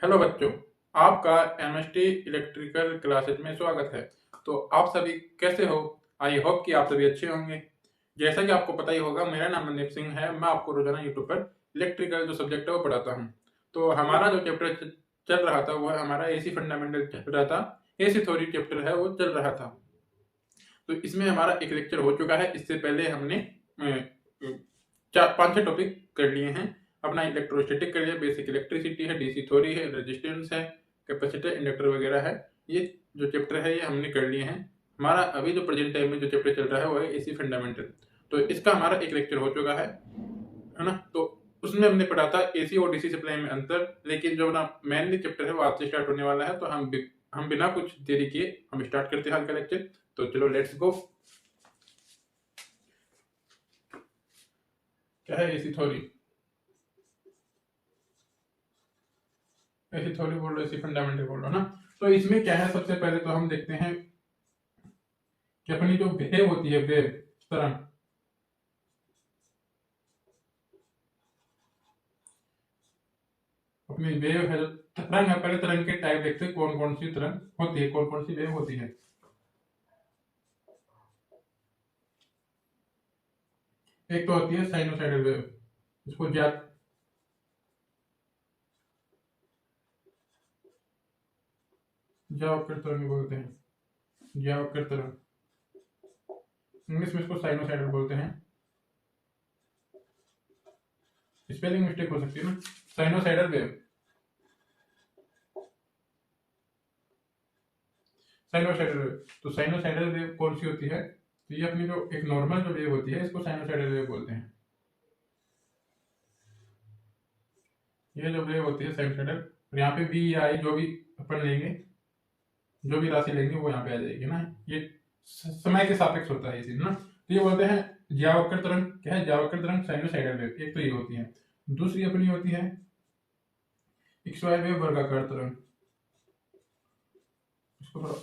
Hello बच्चों, आपका MST electrical classes में स्वागत है। तो आप सभी कैसे हो? आई होप कि आप सभी अच्छे होंगे। जैसा कि आपको पता ही होगा, मेरा नाम मनदीप सिंह है। मैं आपको रोजाना यूट्यूब पर इलेक्ट्रिकल जो सब्जेक्ट है वो पढ़ाता हूँ। तो हमारा जो चैप्टर चल रहा था वो हमारा एसी फंडामेंटल चल रहा था। एसी थ्योरी चैप्टर है वो चल रहा था। तो इसमें हमारा एक लेक्चर हो चुका है। इससे पहले हमने चार पांच छह टॉपिक कर लिए हैं। अपना इलेक्ट्रोस्टैटिक कर लिया, बेसिक इलेक्ट्रिसिटी है, डीसी थ्योरी है, रेजिस्टेंस है, कैपेसिटर, इंडक्टर वगैरह है। ये जो चैप्टर है ये हमने कर लिए हैं। हमारा अभी जो प्रेजेंट टाइम में जो चैप्टर चल रहा है वो है एसी फंडामेंटल। तो इसका हमारा एक लेक्चर हो चुका है ना। तो उसमें हमने पढ़ा था एसी और डीसी सप्लाई में अंतर। लेकिन जो अपना मेनली चैप्टर है वो आज से स्टार्ट होने वाला है। तो हम बिना कुछ देरी किए हम स्टार्ट करते हैं आज का लेक्चर। तो चलो लेट्स गो। क्या है एसी थ्योरी? ऐसी थ्योरी बोल रहे हो, ऐसी फंडामेंटल बोल रहे हो ना। तो इसमें क्या है, सबसे पहले तो हम देखते हैं कि अपनी जो वेव होती है, वेव तरंग, अपनी वेव है जो तरंग है। पहले तरंग के टाइप देखते हैं, कौन कौन सी तरंग होती है, कौन कौन सी वेव होती है। एक तो होती है साइनोसाइडल वेव, इसको ज्यावक्र तरंग बोलते हैं, ज्यावक्र तरंग। इंग्लिश में इसको साइनोसाइडल बोलते हैं। स्पेलिंग मिस्टेक हो सकती है ना। Sinusoidal wave, sinusoidal wave. तो साइनोसाइडल वेव कौन सी होती है? तो ये अपनी जो एक नॉर्मल जो वेव होती है इसको साइनोसाइडल वेव बोलते हैं। ये जो वेव होती है साइनोसाइडल, और यहाँ पे वी या आई जो भी अपन लेंगे, जो भी राशि लेंगे वो यहाँ पे आ जाएगी ना। ये समय के सापेक्ष होता है ये चीज ना। तो ये बोलते हैं ज्यावक्र तरंग। क्या है? ज्यावक्र तरंग साइनोसाइडल वेव। एक तो ये होती है। दूसरी अपनी होती है एक्स वाई वेव, वर्गाकार तरंग। इसको थोड़ा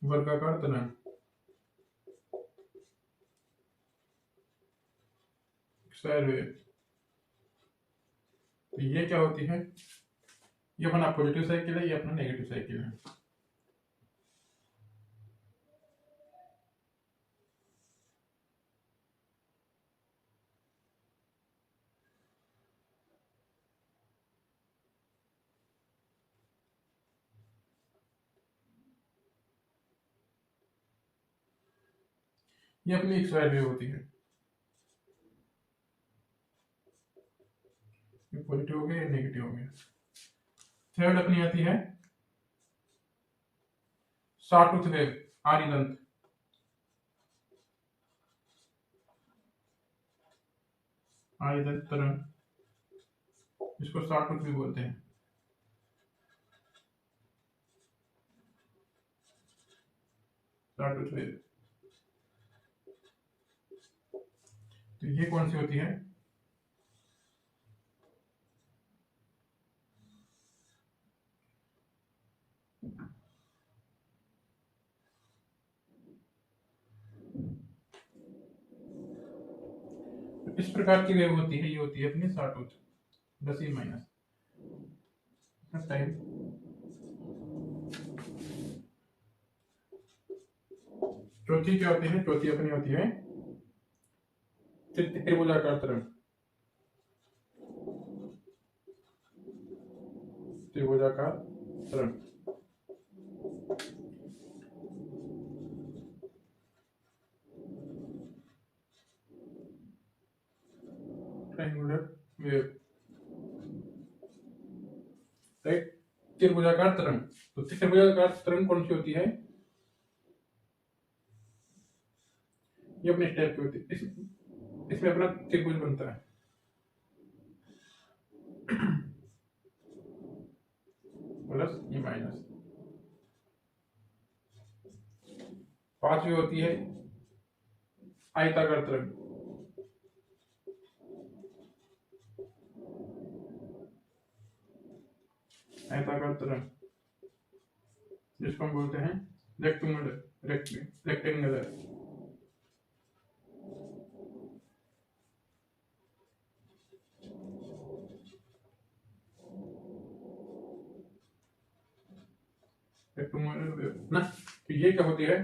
वर्गाकार तरंग, एक्स वाई वेव। तो ये क्या होती है? ये अपना पॉजिटिव साइकिल है, ये अपना नेगेटिव साइकिल है। ये अपनी एक्स वाई वेव होती है। ये पॉजिटिव हो गया, ये नेगेटिव हो गया। थर्ड अपनी आती है सॉटूथ वेव, आर्यदंत। आर्यदंत तरंग, इसको सॉटूथ भी बोलते हैं। Sawtooth wave. तो ये कौन सी होती है? इस प्रकार की वेव होती है, ये होती है अपनी सॉटूथ। 10 minus time. चौथी क्या होती है? चौथी अपनी होती है त्रिभुजाकार तरंग। त्रिभुजाकार तरंग, ट्रायंगुलर वेव, राइट। त्रिभुजाकार तरंग। तो त्रिभुजाकार तरंग कौन सी होती है? ये अपने स्टेप की होती है। इसमें अपना त्रिभुज बनता है। प्लस ये माइनस। पांचवी होती है आयताकार तरंग। आयताकार तरंग जिसको हम बोलते हैं रेक्टेंगुलर, रेक्टेंगुलर। रेक्टेंगुलर वेव ना। तो ये क्या होती है,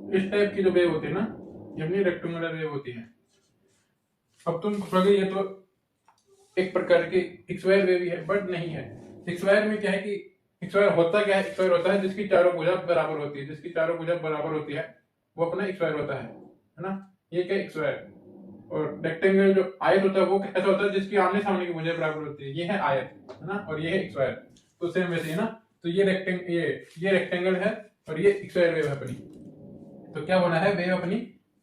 इस टाइप की जो वेव होती है ना, ये अपनी रेक्टेंगुलर वेव होती है। अब तुम कहोगे ये तो एक प्रकार की एक्सवायर वेव ही है, बट नहीं है। एक्सवायर में क्या है कि एक्सवायर होता क्या है, एक्सवायर होता है जिसकी चारों भुजा बराबर होती है, जिसकी चारों भुजा बराबर होती है वो अपना एक्सवायर होता है ना। ये क्या एक्सवायर। और रेक्टेंगल जो आयत होता है वो कैसा होता है, जिसकी आमने सामने की भुजा बराबर होती है, ये है आयत, है ना, और ये है एक्सवायर। तो सेम वैसे ही ना, तो ये रेक्टेंगल है और ये एक्सवायर वेव है अपनी। तो क्या होना है, वेव अपनी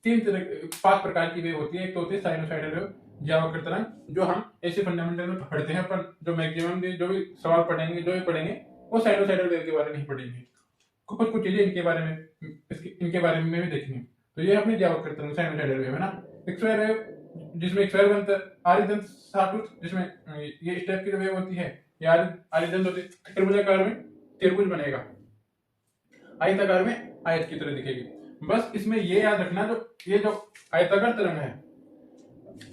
पांच प्रकार की वेव होती है। एक तो होती है साइनोसाइडल वेव, ज्यावक्र तरंग, जो हम ऐसे फंडामेंटल में पढ़ते हैं, पर जो मैक्सिमम जो भी सवाल पढ़ेंगे, जो भी पढ़ेंगे वो साइनोसाइडल वेव के बारे में नहीं पढ़ेंगे। कुछ कुछ चीजें इनके बारे में इनके बारे में भी देखेंगे। तो ये अपनी ज्यावक्र तरंग साइनोसाइडल वेव है ना। एक्सवायर वेव, जिसमें एक्सवायर बनता है आरिदंत साटुत, जिसमें ये इस टाइप की वेव होती है, ये आरिदंत होती है, त्रिभुजाकार में त्रिभुज बनेगा, आयताकार में आयत की तरह दिखेगी। बस इसमें ये याद रखना, ये जो आयताकार तरंग है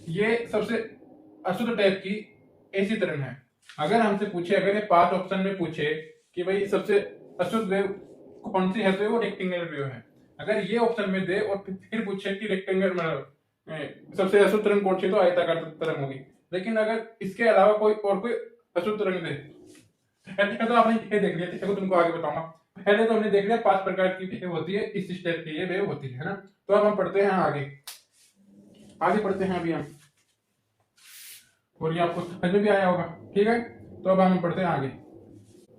ये सबसे अशुद्ध टाइप की ऐसी तरंग है। अगर हमसे पूछे, अगर ये 5 ऑप्शन में पूछे कि भाई सबसे अशुद्ध वेव कौन सी है, तो वो रेक्टेंगुलर वेव है। अगर ये ऑप्शन में दे और फिर पूछे कि रेक्टेंगुलर मतलब सबसे अशुद्ध तरंग कौन सी, तो आयताकार तरंग होगी। लेकिन अगर इसके अलावा कोई अशुद्ध तरंग दे, तो आपने ये देख लिया, देखो तुमको आगे बताऊंगा। पहले तो हमने देख लिया 5 प्रकार की वेव होती है, इस स्टेप की ये वेव होती है ना। तो अब हम पढ़ते हैं आगे पढ़ते हैं अभी हम, और ये आपको समझ में भी आया होगा, ठीक है। तो अब हम पढ़ते हैं आगे।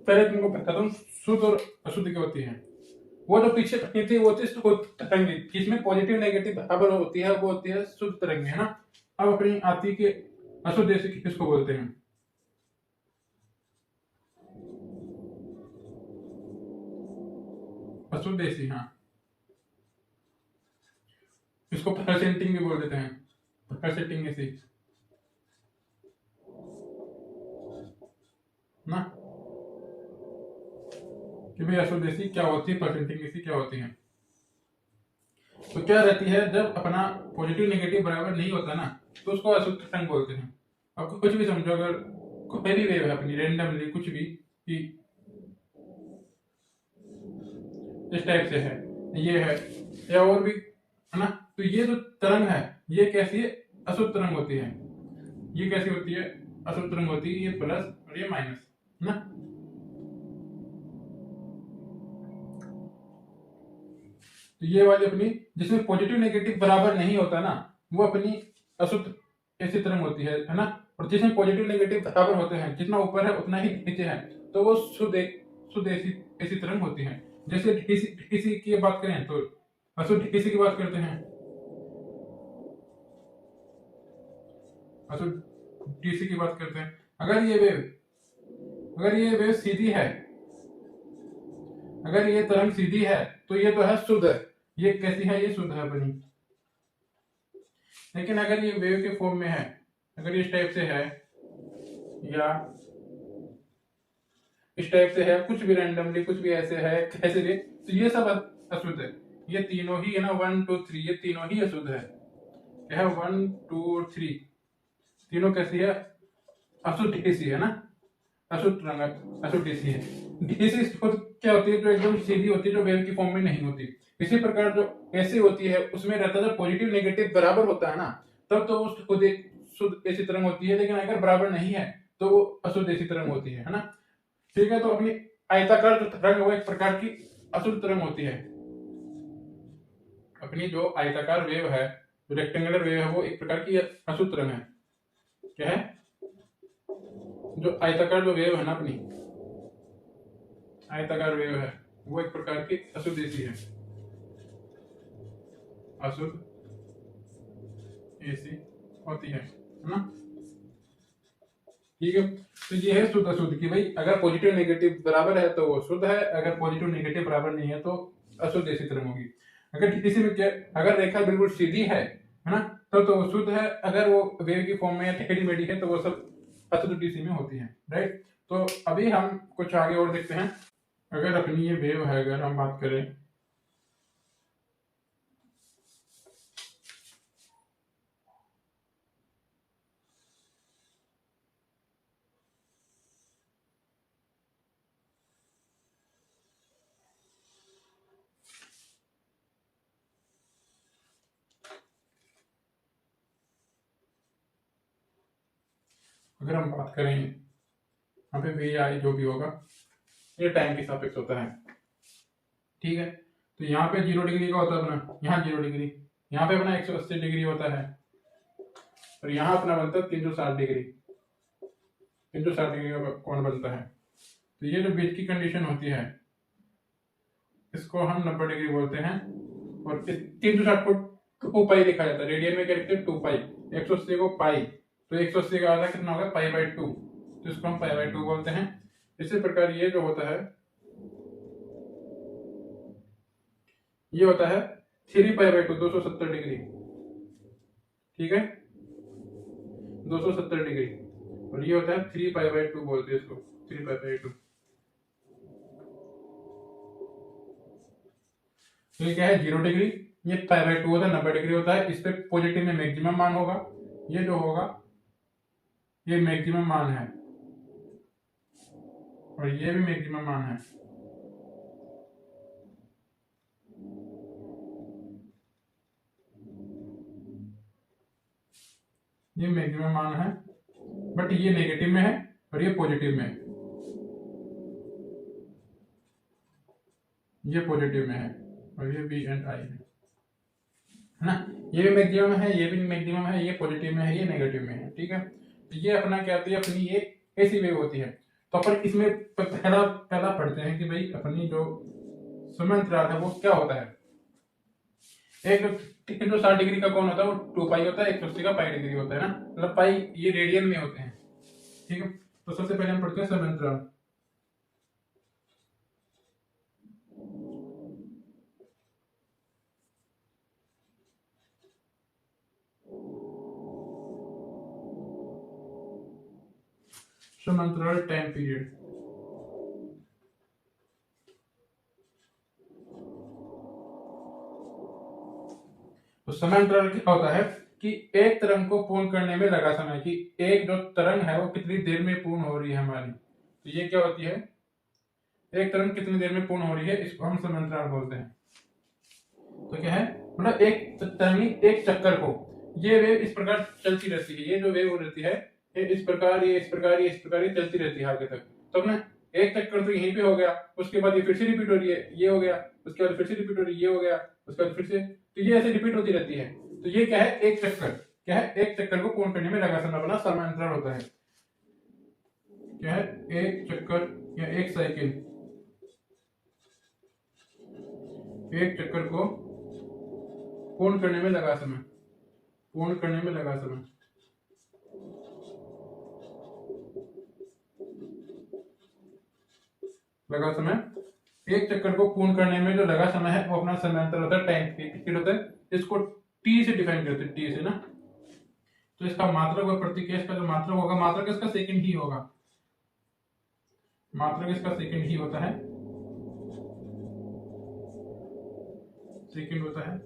पहले तुमको बताता हूँ शुद्ध और अशुद्ध क्या होती है। वो जो पीछे पढ़ी थी वो होती है तरंग, जिसमें पॉजिटिव नेगेटिव बराबर होती है, वो होती है शुद्ध तरंग, है ना। अब अपनी आती के अशुद्ध किसको बोलते हैं, अशुद्ध देशी, हाँ, इसको परसेंटिंग भी बोल देते हैं, परसेंटिंग ऐसी ना, कि भाई अशुद्ध देशी क्या होती है, परसेंटिंग ऐसी क्या होती है। तो क्या रहती है, जब अपना पॉजिटिव नेगेटिव बराबर नहीं होता ना, तो उसको अशुद्ध तरंग बोलते हैं। अब कुछ भी समझो, अगर कोई भी वेव है अपनी रेंडमली कुछ भी कि इस टाइप से है, ये है या और भी, है ना, तो ये जो तरंग है ये कैसी है, अशुद्ध तरंग होती है। ये कैसी होती है, अशुद्ध तरंग होती है, ये प्लस और ये माइनस ना। तो ये वाली अपनी जिसमें पॉजिटिव नेगेटिव बराबर नहीं होता ना, वो अपनी अशुद्ध ऐसी तरंग होती है ना। और जिसमें पॉजिटिव नेगेटिव बराबर होते हैं, जितना ऊपर है उतना ही नीचे है, तो वो शुद्ध ऐसी तरंग होती है। जैसे डीसी की बात करें तो अशुद्ध डीसी की बात करते हैं, अशुद्ध डीसी की बात करते हैं। अगर ये वेव सीधी है, अगर ये तरंग सीधी है तो ये तो है शुद्ध है, ये कैसी है, ये शुद्ध है बनी। लेकिन अगर ये वेव के फॉर्म में है, अगर इस टाइप से है या इस टाइप से है, कुछ भी रैंडमली कुछ भी ऐसे है, कैसे भी, तो ये सब अशुद्ध है। ये तीनों ही है ना, 1 2 3, ये तीनों ही अशुद्ध है। क्या है, 1 2 और 3 तीनों कैसी है, अशुद्ध डीसी है ना, अशुद्ध रंग अशुद्ध डीसी है। डीसी क्या होती है, जो एकदम सीधी होती है, जो वेव की फॉर्म में नहीं होती। इसी प्रकार जो ऐसी होती है उसमें रहता है, जब पॉजिटिव नेगेटिव बराबर होता है ना, तब तो वो शुद्ध ऐसी तरंग होती है। लेकिन अगर बराबर नहीं है तो वो अशुद्ध ऐसी तरंग होती है ना। ठीक है, तो अपनी आयताकार जो तरंग है वो एक प्रकार की अशुद्ध तरंग होती है। अपनी जो आयताकार वेव है, जो रेक्टेंगुलर वेव है, वो एक प्रकार की अशुद्ध तरंग है। क्या है, जो आयताकार जो वेव है ना, अपनी आयताकार वेव है, वो एक प्रकार की अशुद्ध एसी है, अशुद्ध एसी होती है ना। ठीक है, तो ये है शुद्ध अशुद्ध की भाई, अगर पॉजिटिव नेगेटिव बराबर है तो वो शुद्ध है, अगर पॉजिटिव नेगेटिव बराबर नहीं है तो अशुद्ध एसी तरंग होगी। अगर किसी में क्या, अगर रेखा बिल्कुल सीधी है ना, तो वो शुद्ध है। अगर वो वेव की फॉर्म में या टेढ़ी मेढ़ी है तो वो सब अशुद्ध डीसी में होती है, राइट। तो अभी हम कुछ आगे और देखते हैं। अगर अपनी ये वेव है, अगर हम बात करें, अगर हम बात करें यहाँ पे वी आई जो भी होगा ये टाइम के सापेक्ष होता है, ठीक है। तो यहाँ पे 0 डिग्री का होता है अपना, यहाँ 0 डिग्री, यहाँ पे अपना 180 डिग्री होता है, और यहाँ अपना बनता है 360 डिग्री, 360 डिग्री का कोण बनता है। तो ये जो बीच की कंडीशन होती है इसको हम 90 डिग्री बोलते हैं, और इस 360 को 2 पाई लिखा जाता है, रेडियन में क्या लिखते हैं 2 पाई, 180 को पाई, तो 180 का आधा कितना होगा पाई बाई 2, तो इसको हम पाई बाई 2 बोलते हैं। इसी प्रकार ये जो होता है ये होता है 3 पाई बाई 2, 270 डिग्री, ठीक है, 270 डिग्री, और ये होता है 3 पाई बाई 2 बोलते हैं इसको, 3 पाई बाई 2। तो ये क्या है 0 डिग्री, ये पाई बाई 2 होता है, 90 डिग्री होता है, इस पे पॉजिटिव में मैक्सिमम मान होगा, ये जो होगा ये मैक्सिमम मान है, और ये भी मैक्सिमम मान है। ये मैक्सिमम मान है, बट ये नेगेटिव में है और ये पॉजिटिव में है, ये पॉजिटिव में है, और ये बी एंड आई है ना। ये भी मैक्सिमम है, ये भी मैक्सिमम है, ये पॉजिटिव में है, ये नेगेटिव में है, ठीक है। तो ये अपना क्या होती है, अपनी ये ऐसी वेव होती है। तो अपन इसमें पहला पहला पढ़ते हैं कि भाई अपनी जो समय अंतराल है वो क्या होता है। एक जो 60 डिग्री का कोण होता है वो 2 पाई होता है, 180 का पाई डिग्री होता है ना, मतलब पाई ये रेडियन में होते हैं, ठीक है। तो सबसे पहले हम पढ़ते हैं समय अंतराल। समय अंतराल टाइम पीरियड, तो समय अंतराल क्या होता है कि एक तरंग को पूर्ण करने में लगा समय, कि एक जो तरंग है वो कितनी देर में पूर्ण हो रही है हमारी, तो ये क्या होती है, एक तरंग कितनी देर में पूर्ण हो रही है, इसको हम समय अंतराल बोलते हैं। तो क्या है, मतलब एक तरंग एक चक्कर को, ये वेव इस प्रकार चलती रहती है, ये जो वेव रहती है ये इस प्रकार ये इस प्रकार ये इस प्रकार ये चलती रहती है आगे तक। तो अपना एक चक्कर तो यहीं पे हो गया, उसके बाद ये फिर से रिपीट हो रही है, ये हो गया, उसके बाद फिर से रिपीट हो रही है, ये हो गया, उसके बाद फिर से, तो ये ऐसे रिपीट होती रहती है। तो ये क्या है, एक चक्कर, क्या है, एक चक्कर को पूर्ण करने में लगा समय अपना समय अंतराल होता है। क्या है, एक चक्कर या एक साइकिल, एक चक्कर को पूर्ण करने में लगा समय, पूर्ण करने में लगा समय, लगा समय, एक चक्कर को पूर्ण करने में जो लगा समय है वो अपना समय अंतर होता है, टाइम पीरियड होता है। इसको टी से डिफाइन करते हैं, टी से ना। तो इसका मात्रक व प्रतिकेश का जो मात्रक होगा, मात्रक इसका सेकंड ही होगा, मात्रक इसका सेकंड ही होता है, सेकंड होता है,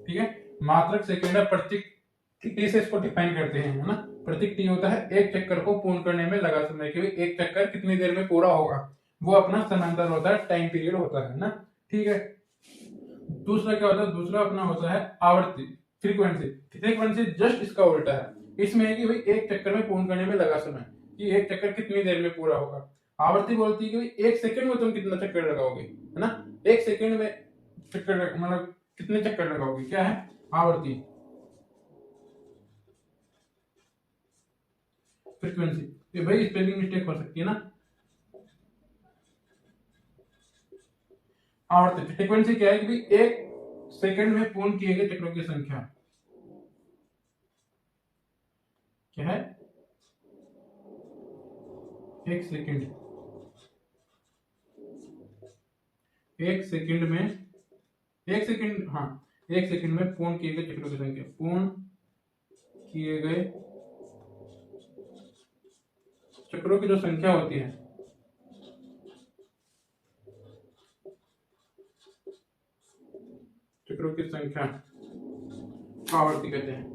ठीक है। मात्रक सेकंड है, प्रतीक टी से इसको डिफाइन करते हैं, है ना। प्रतीक टी होता है एक चक्कर को पूर्ण करने में लगा समय, क्योंकि एक चक्कर कितनी देर में पूरा होगा वो अपना समांतर होता है, टाइम पीरियड होता है ना, ठीक है। दूसरा क्या होता है, दूसरा अपना होता है आवर्ती, फ्रीक्वेंसी। फ्रीक्वेंसी जस्ट इसका उल्टा है, इसमें है कि भाई एक चक्कर में पूर्ण करने में लगा समय, कि एक चक्कर कितनी देर में पूरा होगा। आवर्ती बोलती है कि भाई एक सेकंड में तुम कितना चक्कर लगाओगे, है ना, एक सेकंड में चक्कर मतलब कितने चक्कर लगाओगे, क्या है आवर्ती। फ्रीक्वेंसी, भाई स्पेलिंग मिस्टेक हो सकती है ना। आवर्ती, फ्रीक्वेंसी क्या है कि भाई एक सेकंड में पूर्ण किए गए चक्रों की संख्या, क्या है, एक सेकंड, एक सेकंड में, एक सेकंड, हाँ, एक सेकंड में पूर्ण किए गए चक्रों की संख्या, पूर्ण किए गए चक्रों की जो संख्या होती है, चक्रों की संख्या आवर्ती कहते हैं।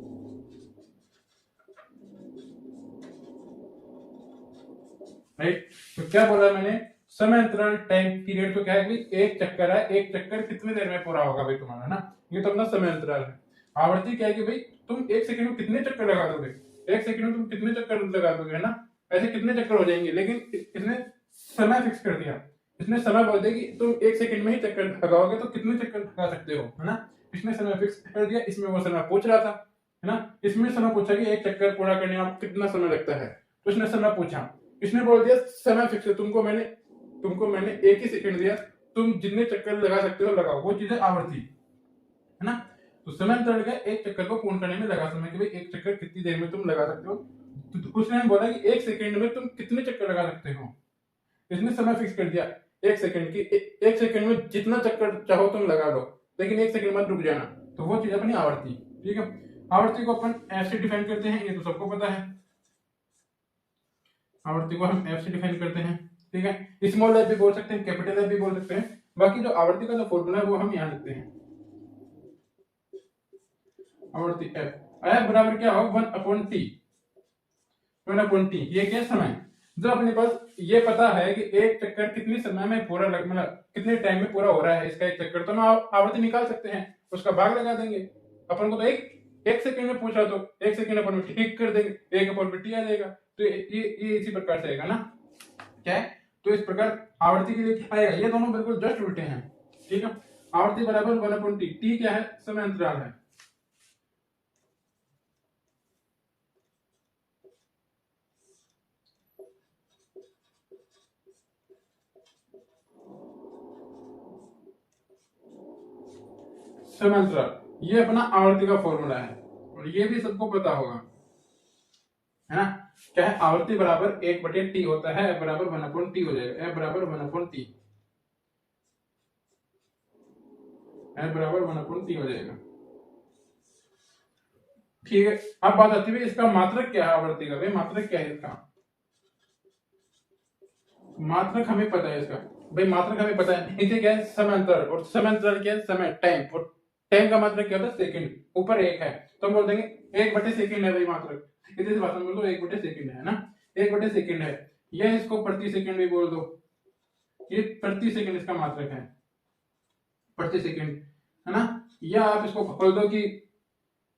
राइट, तो क्या बोला मैंने, समय अंतराल टाइम पीरियड, तो क्या है कि एक चक्कर है, एक चक्कर कितनी देर में पूरा होगा भाई तुम्हारा ना, ये तो अपना समय अंतराल है। आवर्ती क्या है कि भाई तुम एक सेकंड में कितने चक्कर लगा दोगे, एक सेकंड में तुम कितने चक्कर लगा दोगे, है ना, ऐसे कितने चक्कर हो जाएंगे। लेकिन इसने समय फिक्स कर दिया, इसने समय बोल दिया कि तुम एक सेकंड में ही चक्कर लगाओगे तो कितने चक्कर लगा सकते हो, है ना, इसने समय फिक्स कर दिया। इसमें वो समय पूछ रहा था, है ना, इसमें समय पूछा कि एक चक्कर पूरा करने में कितना समय लगता है, तो इसने समय पूछा, इसने बोल दिया समय फिक्स है, तुमको मैंने एक ही सेकंड दिया, तुम जितने चक्कर लगा सकते हो लगाओ, वो चीज है आवर्ती, है ना। तो समय अंतराल का एक चक्कर को पूर्ण करने में लगा समय, कि भाई एक चक्कर कितनी देर में तुम लगा सकते हो। तो उसने बोला कि एक सेकंड में तुम कितने चक्कर लगा सकते हो, इसने समय फिक्स कर दिया एक सेकंड की, एक सेकंड में जितना चक्कर चाहो तुम लगा लो, लेकिन एक सेकंड बाद रुक जाना, तो वो चीज अपनी आवर्ती। ठीक है, आवर्ती को अपन ऐसे डिफाइन करते हैं, ये तो सबको पता है, आवर्ती को हम एफ से डिफाइन करते हैं। ठीक है, स्मॉल एफ भी बोल सकते हैं, कैपिटल एफ भी बोल सकते हैं, बाकी जो आवर्ती का जो फॉर्मूला है वो हम यहाँ लिखते हैं, आवर्ती एफ एफ बराबर क्या हो, 1/t, 1/t, ये क्या समय, जो अपने पास ये पता है कि एक चक्कर कितने समय में पूरा मतलब कितने टाइम में पूरा हो रहा है इसका एक चक्कर, तो हम आवर्ती निकाल सकते हैं, उसका भाग लगा देंगे। अपन को तो एक सेकंड में पूछा तो एक सेकंड अपन ठीक कर देंगे, 1/t आ जाएगा। तो ये इसी प्रकार से आएगा ना, क्या है, तो इस प्रकार आवर्ती के लिए क्या आएगा, ये दोनों बिल्कुल जस्ट उल्टे हैं। ठीक है, आवर्ती बराबर 1/t, टी क्या है, समय अंतराल है। समय अंतराल ये अपना आवर्ती का फॉर्मूला है, और ये भी सबको पता होगा, है ना, क्या है, आवर्ती बराबर 1/t होता है, F बराबर 1/t हो जाएगा, F बराबर 1/t, F बराबर 1/t हो जाएगा। ठीक है, अब बात आती है इसका मात्रक क्या है, आवर्ती का भाई मात्रक क्या है इसका, मात्रक हमें पता है इसका, भाई मात्रक हमें पता है, नीचे क्या है समय अंतराल, और समय अंतराल क्या है, समय टाइम, और टाइम का मात्रक क्या होता है, सेकंड, ऊपर एक है, तो हम बोल देंगे 1/सेकंड है भाई मात्रक, इसी भाषा में बोल दो 1/सेकंड है ना, 1/सेकंड है, यह इसको प्रति सेकंड भी बोल दो, ये प्रति सेकंड इसका मात्रक है, प्रति सेकंड, है ना, या आप इसको बोल दो कि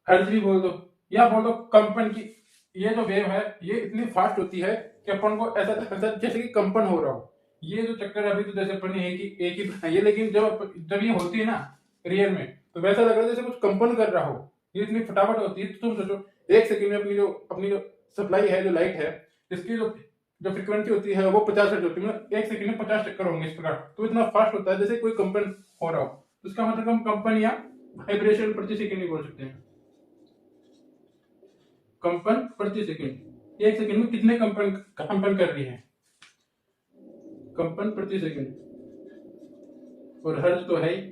हर्ज भी बोल दो, या बोल दो कंपन की, ये जो वेव है ये इतनी फास्ट होती है कि अपन को ऐसा लगता है जैसे कि कंपन हो रहा हो। ये जो चक्कर अभी तो जैसे अपन ने एक ही बनाई है, लेकिन जब ये होती है ना रियल में, तो वैसा लग रहा है जैसे कुछ कंपन कर रहा हो, ये इतनी फटाफट होती है। तो तुम सोचो एक सेकंड में अपनी जो सप्लाई है, जो लाइट है, इसकी जो फ्रीक्वेंसी होती है वो 50 हर्ट्ज होती है, मतलब एक सेकंड में 50 चक्कर होंगे इस प्रकार, तो इतना फास्ट होता है जैसे कोई कंपन हो रहा हो। तो इसका मतलब हम कंपन या वाइब्रेशन प्रति सेकंड ही बोल सकते हैं, कंपन प्रति सेकंड, एक सेकंड में कितने कंपन कर रही है, कंपन प्रति सेकंड, और हर्ज तो है ही।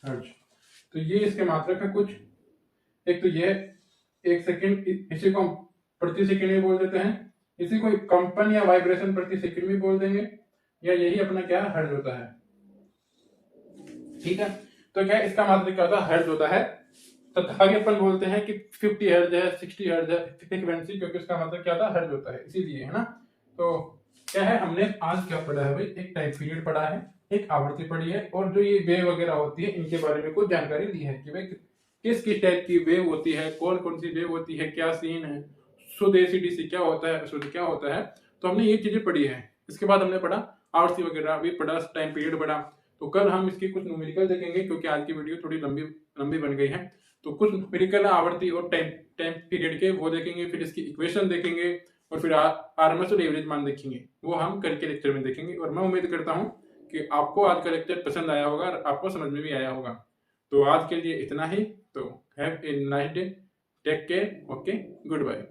हर्ज, तो ये इसके मात्रक है कुछ, एक तो ये एक सेकंड, इसी को हम प्रति सेकंड भी बोल देते हैं, इसी को कंपन या वाइब्रेशन प्रति सेकंड भी बोल देंगे, या यही अपना क्या हर्ज होता है। ठीक है, तो क्या इसका मात्रक क्या होता है, हर्ज होता है, तो आगे अपन बोलते हैं कि 50 हर्ज है, 60 हर्ज है फ्रीक्वेंसी, क्योंकि इसका मतलब क्या होता है, हर्ज होता है, इसीलिए, है ना। तो क्या है, हमने आज क्या पढ़ा है भाई, एक टाइम पीरियड पढ़ा है, एक आवर्ती पढ़ी है, और जो ये वेव वगैरह होती है इनके बारे में कुछ जानकारी दी है कि भाई किस टाइप की वेव होती है, कौन कौन सी वेव होती है, क्या सीन है, शुद्ध एसीडीसी क्या होता है, अशुद्ध क्या होता है, तो हमने ये चीजें पढ़ी है। इसके बाद हमने पढ़ा आवर्ती वगैरह भी पढ़ा, टाइम पीरियड पढ़ा, तो कल हम इसकी कुछ न्यूमेरिकल देखेंगे, क्योंकि आज की वीडियो थोड़ी लंबी बन गई है, तो कुछ न्यूमेरिकल आवर्ती और टाइम पीरियड के वो देखेंगे, फिर इसकी इक्वेशन देखेंगे, और फिर आरएमएस और एवरेज मान देखेंगे, वो हम कल के लेक्चर में देखेंगे। और मैं उम्मीद करता हूँ कि आपको आज का लेक्चर पसंद आया होगा और आपको समझ में भी आया होगा। तो आज के लिए इतना ही, तो have a nice day, take care, okay, good bye.